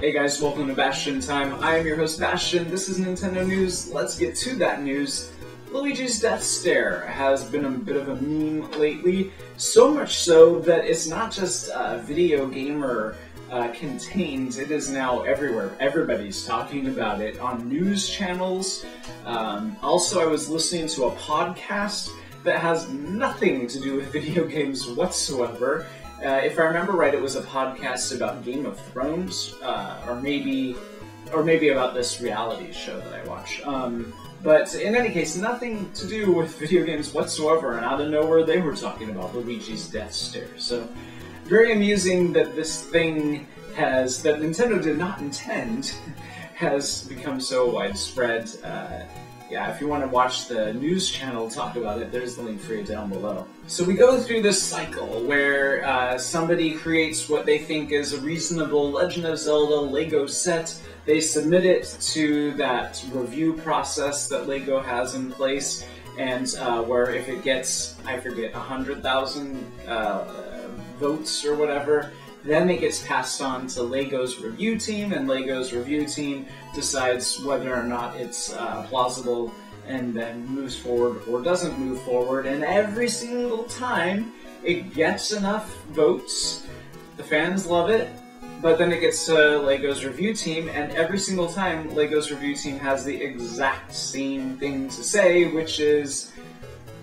Hey guys, welcome to Bastion Time. I am your host Bastion. This is Nintendo News. Let's get to that news. Luigi's death stare has been a bit of a meme lately, so much so that it's not just video gamer contained, it is now everywhere. Everybody's talking about it on news channels. Also, I was listening to a podcast that has nothing to do with video games whatsoever. If I remember right, it was a podcast about Game of Thrones, or maybe about this reality show that I watch. But in any case, nothing to do with video games whatsoever, and out of nowhere they were talking about Luigi's death stare. So, very amusing that this thing that Nintendo did not intend, has become so widespread. Yeah, if you want to watch the news channel talk about it, there's the link for you down below. So we go through this cycle where somebody creates what they think is a reasonable Legend of Zelda LEGO set. They submit it to that review process that LEGO has in place, and where if it gets, I forget, 100,000 votes or whatever, then it gets passed on to LEGO's review team, and LEGO's review team decides whether or not it's plausible, and then moves forward or doesn't move forward. And every single time it gets enough votes, the fans love it, but then it gets to LEGO's review team, and every single time LEGO's review team has the exact same thing to say, which is,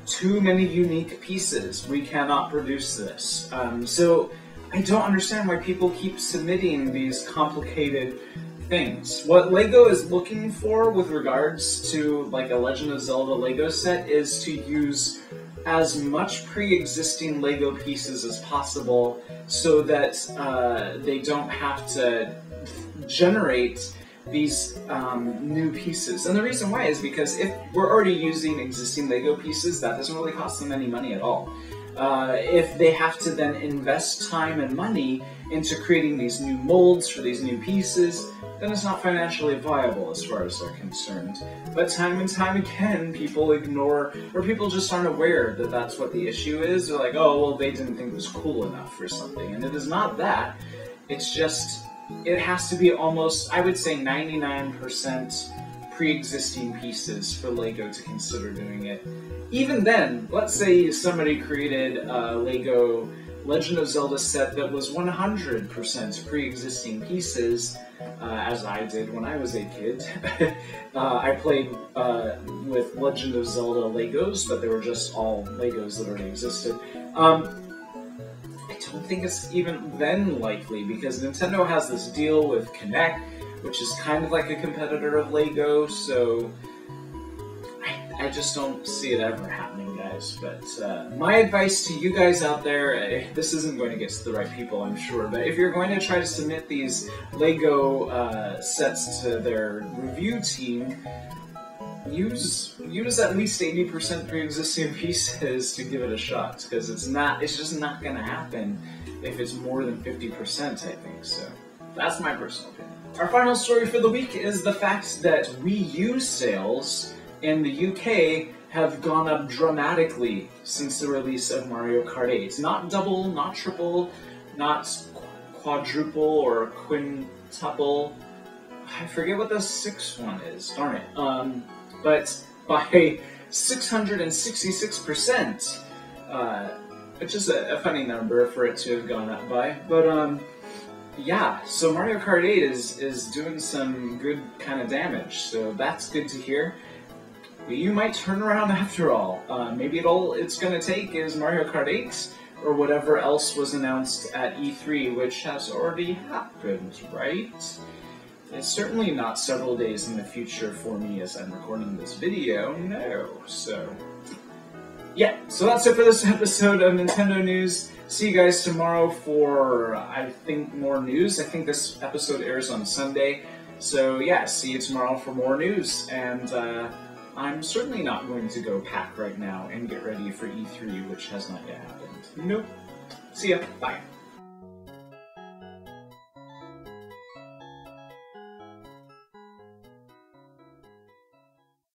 too many unique pieces. We cannot produce this. So I don't understand why people keep submitting these complicated things. What LEGO is looking for with regards to like a Legend of Zelda LEGO set is to use as much pre-existing LEGO pieces as possible so that they don't have to generate these new pieces. And the reason why is because if we're already using existing LEGO pieces, that doesn't really cost them any money at all. If they have to then invest time and money into creating these new molds for these new pieces, then it's not financially viable as far as they're concerned. But time and time again, people ignore, or people just aren't aware that that's what the issue is. They're like, oh, well, they didn't think it was cool enough or something. And it is not that. It's just, it has to be almost, I would say 99% pre-existing pieces for LEGO to consider doing it. Even then, let's say somebody created a LEGO Legend of Zelda set that was 100% pre-existing pieces, as I did when I was a kid. I played with Legend of Zelda Legos, but they were just all Legos that already existed. I don't think it's even then likely, because Nintendo has this deal with Connect, which is kind of like a competitor of LEGO, so I just don't see it ever happening, guys. But my advice to you guys out there, this isn't going to get to the right people, I'm sure, but if you're going to try to submit these LEGO sets to their review team, use at least 80% pre-existing pieces to give it a shot, because it's just not going to happen if it's more than 50%, I think, so that's my personal opinion. Our final story for the week is the fact that Wii U sales in the UK have gone up dramatically since the release of Mario Kart 8. Not double, not triple, not quadruple or quintuple. I forget what the sixth one is, darn it. But by 666%, which is a funny number for it to have gone up by. But yeah, so Mario Kart 8 is doing some good kind of damage, so that's good to hear. Wii U might turn around after all. Maybe all it's going to take is Mario Kart 8, or whatever else was announced at E3, which has already happened, right? It's certainly not several days in the future for me as I'm recording this video, no. So, yeah, so that's it for this episode of Nintendo News. See you guys tomorrow for, I think, more news. I think this episode airs on Sunday. So, yeah, see you tomorrow for more news. And, I'm certainly not going to go pack right now and get ready for E3, which has not yet happened. Nope. See ya. Bye.